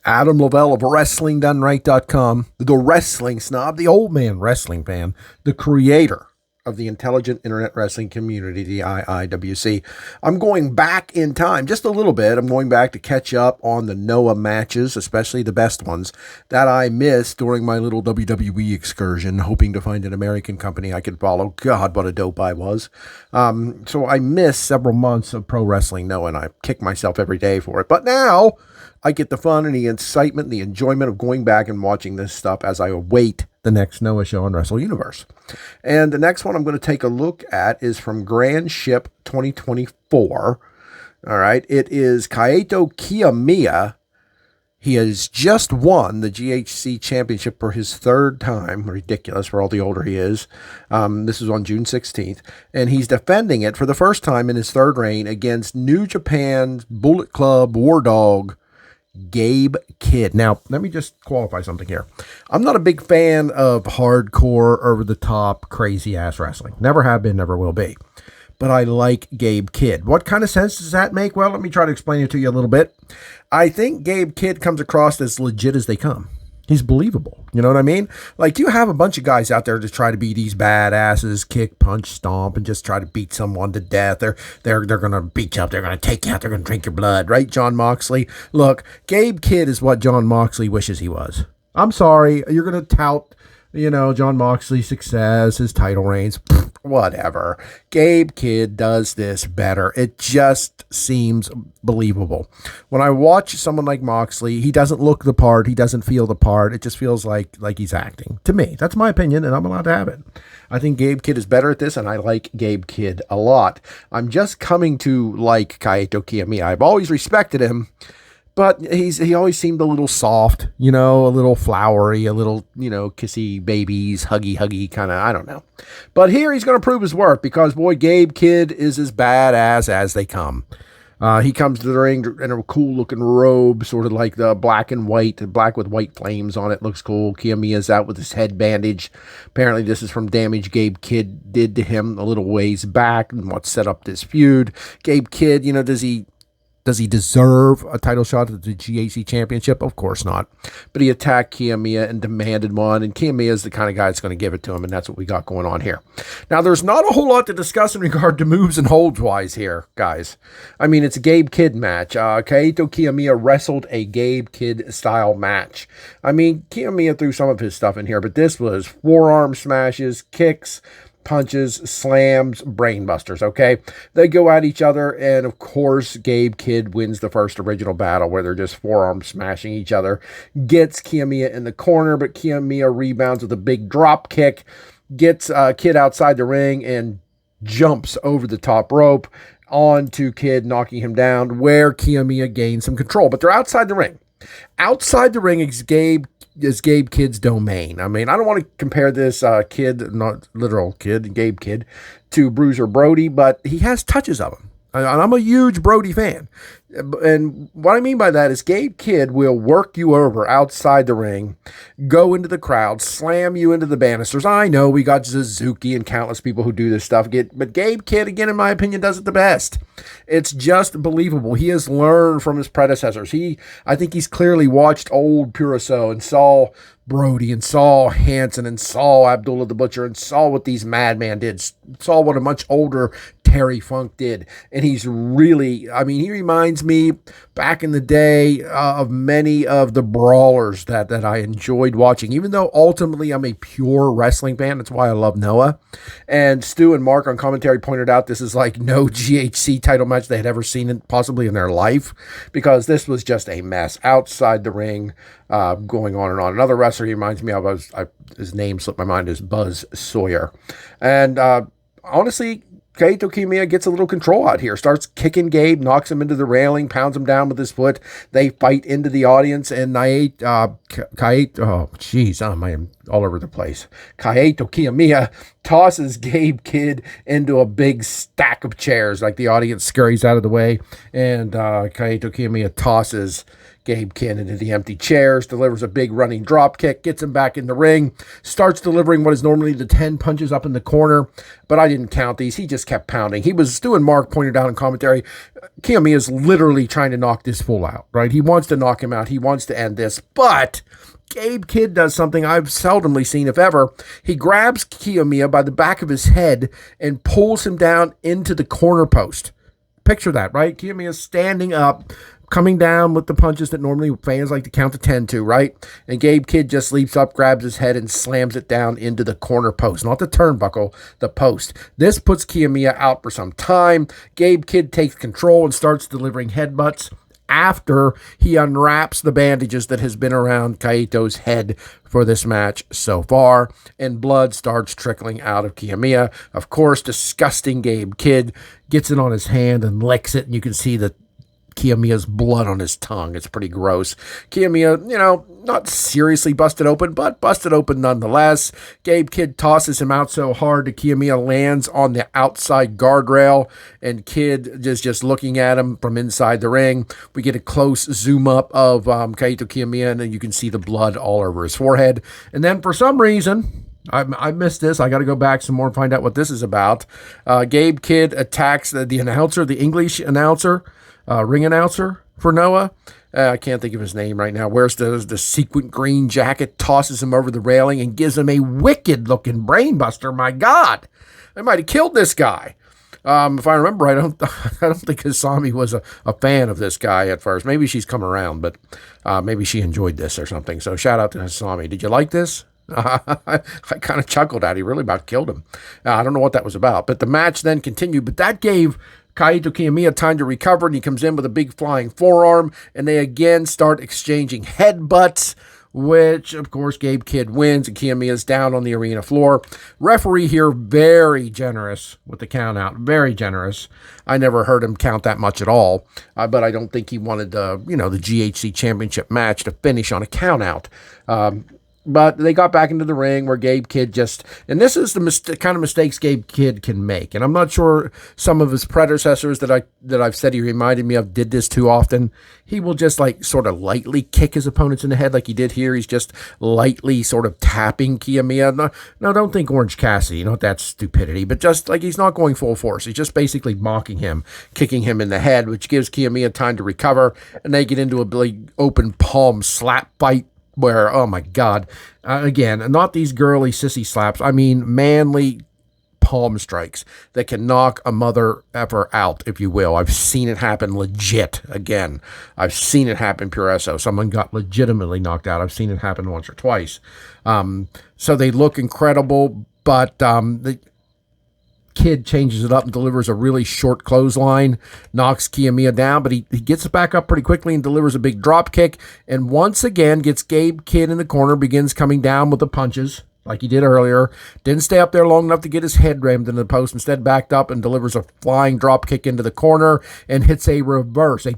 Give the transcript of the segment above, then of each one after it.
Adam Lavelle of WrestlingDoneRight.com, the wrestling snob, the old man wrestling fan, the creator of the Intelligent Internet Wrestling Community, the IIWC. I'm going back in time just a little bit. I'm going back to catch up on the Noah matches, especially the best ones that I missed during my little WWE excursion, hoping to find an American company I could follow. God, what a dope I was. So I missed several months of pro wrestling Noah, and I kick myself every day for it. But now I get the fun and the excitement and the enjoyment of going back and watching this stuff as I await the next Noah show on Wrestle Universe. And the next one I'm going to take a look at is from Grand Ship 2024. All right. It is Kaito Kiyomiya. He has just won the GHC championship for his third time. Ridiculous for all the older he is. This is on June 16th. And he's defending it for the first time in his third reign against New Japan's Bullet Club War Dog, Gabe Kidd. Now, let me just qualify something here. I'm not a big fan of hardcore, over-the-top, crazy-ass wrestling. Never have been, never will be. But I like Gabe Kidd. What kind of sense does that make? Well, let me try to explain it to you a little bit. I think Gabe Kidd comes across as legit as they come. He's believable. You know what I mean? Like, you have a bunch of guys out there to try to be these badasses, kick, punch, stomp, and just try to beat someone to death. They're going to beat you up. They're going to take you out. They're going to drink your blood. Right, John Moxley? Look, Gabe Kidd is what John Moxley wishes he was. I'm sorry. You're going to tout, John Moxley's success, his title reigns. Whatever. Gabe Kidd does this better. It just seems believable. When I watch someone like Moxley, he doesn't look the part. He doesn't feel the part. It just feels like he's acting. To me, that's my opinion, and I'm allowed to have it. I think Gabe Kidd is better at this, and I like Gabe Kidd a lot. I'm just coming to like Kaito Kiyomiya. I've always respected him, but he always seemed a little soft, a little flowery, a little, kissy babies, huggy kind of, I don't know. But here he's going to prove his worth because, boy, Gabe Kidd is as badass as they come. He comes to the ring in a cool-looking robe, sort of like the black with white flames on it. Looks cool. Kiyomiya's out with his head bandaged. Apparently, this is from damage Gabe Kidd did to him a little ways back and what set up this feud. Gabe Kidd, does he deserve a title shot at the GHC championship? Of course not. But he attacked Kiyomiya and demanded one, and Kiyomiya is the kind of guy that's going to give it to him, and that's what we got going on here. Now, there's not a whole lot to discuss in regard to moves and holds-wise here, guys. I mean, it's a Gabe Kidd match. Kaito Kiyomiya wrestled a Gabe Kidd-style match. I mean, Kiyomiya threw some of his stuff in here, but this was forearm smashes, kicks, punches, slams, brainbusters, okay? They go at each other, and of course, Gabe Kidd wins the first original battle where they're just forearm smashing each other. Gets Kiyomiya in the corner, but Kiyomiya rebounds with a big drop kick, gets Kidd outside the ring, and jumps over the top rope onto Kidd, knocking him down, where Kiyomiya gains some control. But they're outside the ring. Outside the ring is Gabe Kidd's domain. I mean, I don't want to compare this kid, not literal kid, Gabe Kidd, to Bruiser Brody, but he has touches of him. And I'm a huge Brody fan. And what I mean by that is Gabe Kidd will work you over outside the ring, go into the crowd, slam you into the banisters. I know we got Suzuki and countless people who do this stuff, but Gabe Kidd, again, in my opinion, does it the best. It's just believable. He has learned from his predecessors. I think he's clearly watched old Puriso and saw Brody and saw Hanson and saw Abdullah the Butcher and saw what these madmen did, saw what a much older Terry Funk did. And he's really, he reminds me back in the day of many of the brawlers that I enjoyed watching, even though ultimately I'm a pure wrestling fan. That's why I love Noah. And Stu and Mark on commentary pointed out this is like no GHC title match they had ever seen possibly in their life, because this was just a mess outside the ring, going on and on. Another wrestler he reminds me of, his name slipped my mind, is Buzz Sawyer. And honestly, Kaito Kiyomiya gets a little control out here, starts kicking Gabe, knocks him into the railing, pounds him down with his foot. They fight into the audience, and Kaito, I'm all over the place. Kaito Kiyomiya tosses Gabe Kidd into a big stack of chairs, like the audience scurries out of the way, and Kaito Kiyomiya tosses Gabe Kidd into the empty chairs, delivers a big running drop kick, gets him back in the ring, starts delivering what is normally the 10 punches up in the corner, but I didn't count these. He just kept pounding. He was doing, Mark pointed out in commentary, Kiyomiya is literally trying to knock this fool out, right? He wants to knock him out. He wants to end this, but Gabe Kidd does something I've seldomly seen, if ever. He grabs Kiyomiya by the back of his head and pulls him down into the corner post. Picture that, right? Kiyomiya standing up, coming down with the punches that normally fans like to count to 10 to, right? And Gabe Kidd just leaps up, grabs his head, and slams it down into the corner post. Not the turnbuckle, the post. This puts Kiyomiya out for some time. Gabe Kidd takes control and starts delivering headbutts after he unwraps the bandages that has been around Kaito's head for this match so far, and blood starts trickling out of Kiyomiya. Of course, disgusting Gabe Kidd gets it on his hand and licks it, and you can see the Kiyomiya's blood on his tongue. It's pretty gross. Kiyomiya, not seriously busted open, but busted open nonetheless. Gabe Kidd tosses him out so hard that Kiyomiya lands on the outside guardrail, and Kidd is just looking at him from inside the ring. We get a close zoom up of Kaito Kiyomiya, and then you can see the blood all over his forehead. And then for some reason, I missed this. I got to go back some more and find out what this is about. Gabe Kidd attacks the announcer, the English announcer, ring announcer for Noah. I can't think of his name right now. Wears the sequin green jacket, tosses him over the railing, and gives him a wicked-looking brainbuster. My God, they might have killed this guy. If I remember right, I don't think Hasami was a fan of this guy at first. Maybe she's come around, but maybe she enjoyed this or something. So shout out to Hasami. Did you like this? I kind of chuckled at it. He really about killed him. I don't know what that was about. But the match then continued. But that gave Kaito Kiyomiya time to recover, and he comes in with a big flying forearm, and they again start exchanging headbutts, which, of course, Gabe Kidd wins, and Kiyomiya's down on the arena floor. Referee here, very generous with the count out. Very generous. I never heard him count that much at all, but I don't think he wanted the GHC Championship match to finish on a count out. But they got back into the ring where Gabe Kidd and this is the kind of mistakes Gabe Kidd can make. And I'm not sure some of his predecessors that I've said he reminded me of did this too often. He will just sort of lightly kick his opponents in the head like he did here. He's just lightly sort of tapping Kiyomiya. No, don't think Orange Cassidy, that's stupidity. But just he's not going full force. He's just basically mocking him, kicking him in the head, which gives Kiyomiya time to recover. And they get into a big open palm slap fight, where, oh my God, again, not these girly sissy slaps. I mean, manly palm strikes that can knock a mother effer out, if you will. I've seen it happen legit. Again, I've seen it happen pure SO. Someone got legitimately knocked out. I've seen it happen once or twice. So they look incredible, but the Kidd changes it up and delivers a really short clothesline, knocks Kiyomiya down, but he gets back up pretty quickly and delivers a big drop kick, and once again gets Gabe Kidd in the corner, begins coming down with the punches like he did earlier. Didn't stay up there long enough to get his head rammed into the post, instead backed up and delivers a flying drop kick into the corner and hits a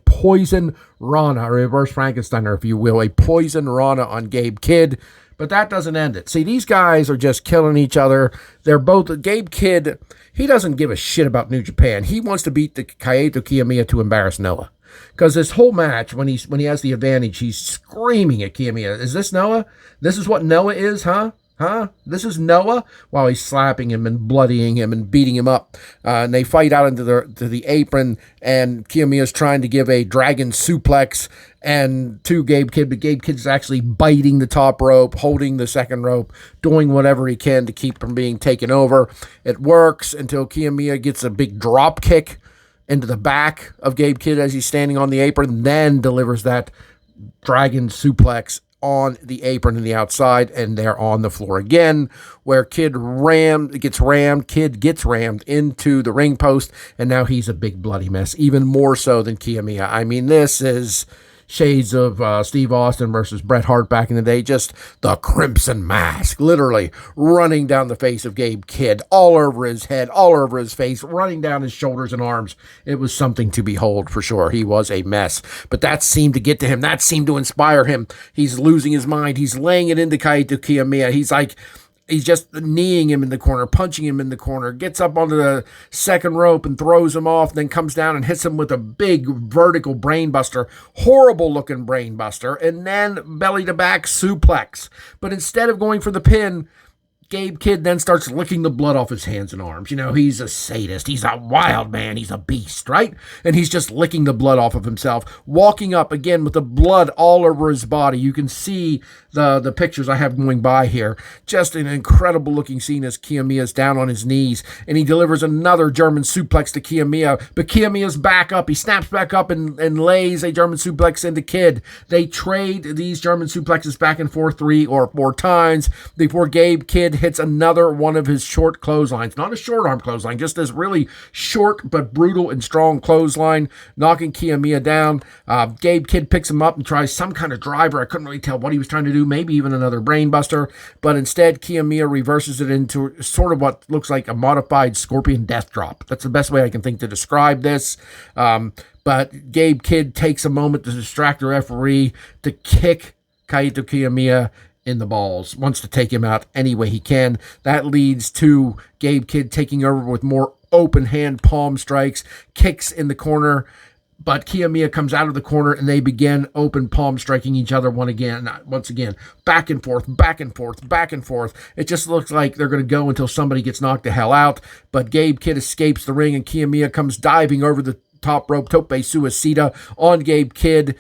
poison Rana, a reverse Frankensteiner, if you will, a poison Rana on Gabe Kidd. But that doesn't end it. See, these guys are just killing each other. They're both, Gabe Kidd, he doesn't give a shit about New Japan. He wants to beat the Kaito Kiyomiya to embarrass Noah. Because this whole match, when he has the advantage, he's screaming at Kiyomiya, "Is this Noah? This is what Noah is, huh? This is Noah?" While he's slapping him and bloodying him and beating him up. And they fight out into the apron, and Kiyomiya's trying to give a dragon suplex to Gabe Kidd, but Gabe Kidd's actually biting the top rope, holding the second rope, doing whatever he can to keep from being taken over. It works until Kiyomiya gets a big drop kick into the back of Gabe Kidd as he's standing on the apron, then delivers that dragon suplex on the apron and the outside, and they're on the floor again, where Kidd gets rammed into the ring post, and now he's a big bloody mess, even more so than Kiyomiya. I mean, this is shades of Steve Austin versus Bret Hart back in the day. Just the crimson mask, literally running down the face of Gabe Kidd, all over his head, all over his face, running down his shoulders and arms. It was something to behold for sure. He was a mess, but that seemed to get to him. That seemed to inspire him. He's losing his mind. He's laying it into Kaito Kiyomiya. He's like, He's just kneeing him in the corner, punching him in the corner, gets up onto the second rope and throws him off, then comes down and hits him with a big vertical brainbuster, horrible looking brainbuster, and then belly to back suplex. But instead of going for the pin, Gabe Kidd then starts licking the blood off his hands and arms. You know, he's a sadist. He's a wild man. He's a beast, right? And he's just licking the blood off of himself, walking up again with the blood all over his body. You can see the pictures I have going by here. Just an incredible looking scene as Kiyomiya's down on his knees, and he delivers another German suplex to Kiyomiya, but Kiyomiya's back up. He snaps back up and lays a German suplex into Kidd. They trade these German suplexes back and forth 3 or 4 times before Gabe Kidd hits another one of his short clotheslines. Not a short arm clothesline, just this really short but brutal and strong clothesline, knocking Kiyomiya down. Gabe Kidd picks him up and tries some kind of driver. I couldn't really tell what he was trying to do, maybe even another brainbuster, but instead Kiyomiya reverses it into sort of what looks like a modified Scorpion Death Drop. That's the best way I can think to describe this. But Gabe Kidd takes a moment to distract the referee to kick Kaito Kiyomiya in the balls, wants to take him out any way he can. That leads to Gabe Kidd taking over with more open hand palm strikes, kicks in the corner, but Kiyomiya comes out of the corner and they begin open palm striking each other once again, back and forth, back and forth, back and forth. It just looks like they're going to go until somebody gets knocked the hell out, but Gabe Kidd escapes the ring and Kiyomiya comes diving over the top rope, tope suicida on Gabe Kidd.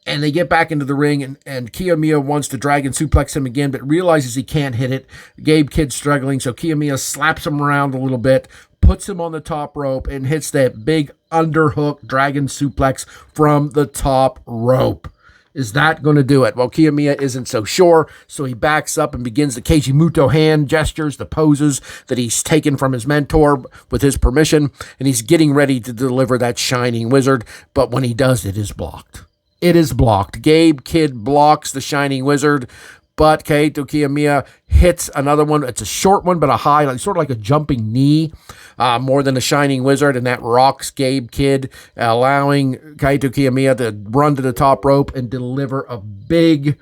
And they get back into the ring, and Kiyomiya wants to dragon suplex him again, but realizes he can't hit it. Gabe Kidd's struggling, so Kiyomiya slaps him around a little bit, puts him on the top rope, and hits that big underhook dragon suplex from the top rope. Is that going to do it? Well, Kiyomiya isn't so sure, so he backs up and begins the Keiji hand gestures, the poses that he's taken from his mentor with his permission, and he's getting ready to deliver that Shining Wizard, but when he does, it is blocked. It is blocked. Gabe Kidd blocks the Shining Wizard, but Kaito Kiyomiya hits another one. It's a short one, but a high, sort of like a jumping knee, more than a Shining Wizard, and that rocks Gabe Kidd, allowing Kaito Kiyomiya to run to the top rope and deliver a big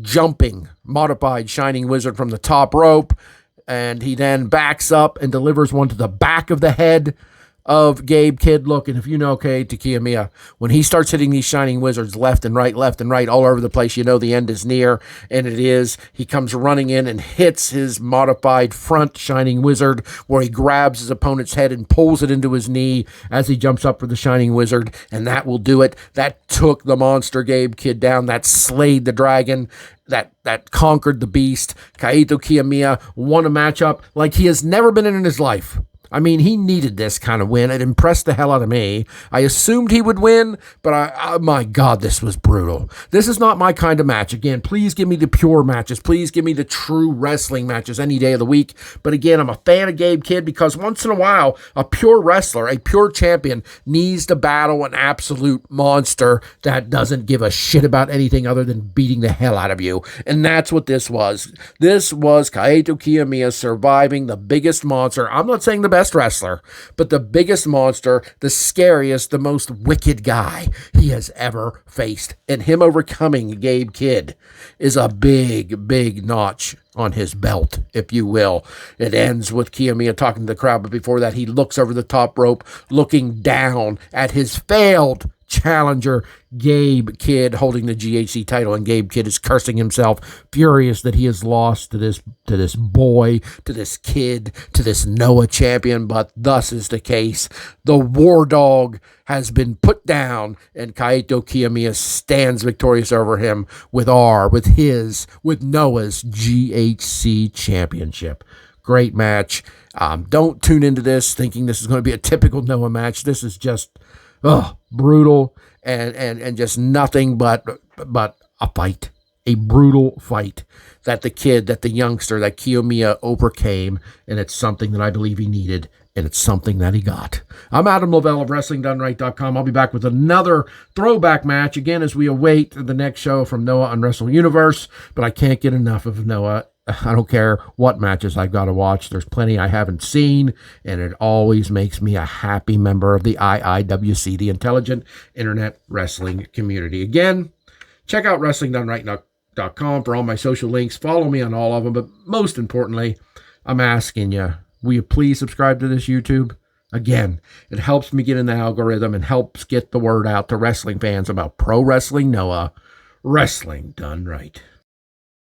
jumping modified Shining Wizard from the top rope, and he then backs up and delivers one to the back of the head of Gabe Kidd. Look, and if you know Kaito Kiyomiya, when he starts hitting these Shining Wizards left and right, all over the place, you know the end is near, and it is. He comes running in and hits his modified front Shining Wizard, where he grabs his opponent's head and pulls it into his knee as he jumps up for the Shining Wizard, and that will do it. That took the monster Gabe Kidd down. That slayed the dragon. That conquered the beast. Kaito Kiyomiya won a matchup like he has never been in his life. I mean, he needed this kind of win. It impressed the hell out of me. I assumed he would win, but my God, this was brutal. This is not my kind of match. Again, please give me the pure matches. Please give me the true wrestling matches any day of the week. But again, I'm a fan of Gabe Kidd because once in a while, a pure wrestler, a pure champion needs to battle an absolute monster that doesn't give a shit about anything other than beating the hell out of you. And that's what this was. This was Kaito Kiyomiya surviving the biggest monster. I'm not saying the best wrestler, but the biggest monster, the scariest, the most wicked guy he has ever faced. And him overcoming Gabe Kidd is a big, big notch on his belt, if you will. It ends with Kiyomiya talking to the crowd, but before that, he looks over the top rope, looking down at his failed challenger, Gabe Kidd, holding the GHC title, and Gabe Kidd is cursing himself, furious that he has lost to this boy, to this kid, to this Noah champion, but thus is the case. The war dog has been put down, and Kaito Kiyomiya stands victorious over him with Noah's GHC championship. Great match. Don't tune into this thinking this is going to be a typical Noah match. This is just brutal and just nothing but a fight, a brutal fight that the youngster, that Kiyomiya overcame, and it's something that I believe he needed, and it's something that he got. I'm Adam Lavelle of WrestlingDoneRight.com. I'll be back with another throwback match, again, as we await the next show from Noah on Wrestle Universe, but I can't get enough of Noah. I don't care what matches I've got to watch. There's plenty I haven't seen, and it always makes me a happy member of the IIWC, the Intelligent Internet Wrestling Community. Again, check out WrestlingDoneRight.com. NJPW.com for all my social links. Follow me on all of them. But most importantly, I'm asking you, will you please subscribe to this YouTube? Again, it helps me get in the algorithm and helps get the word out to wrestling fans about Pro Wrestling Noah, wrestling done right.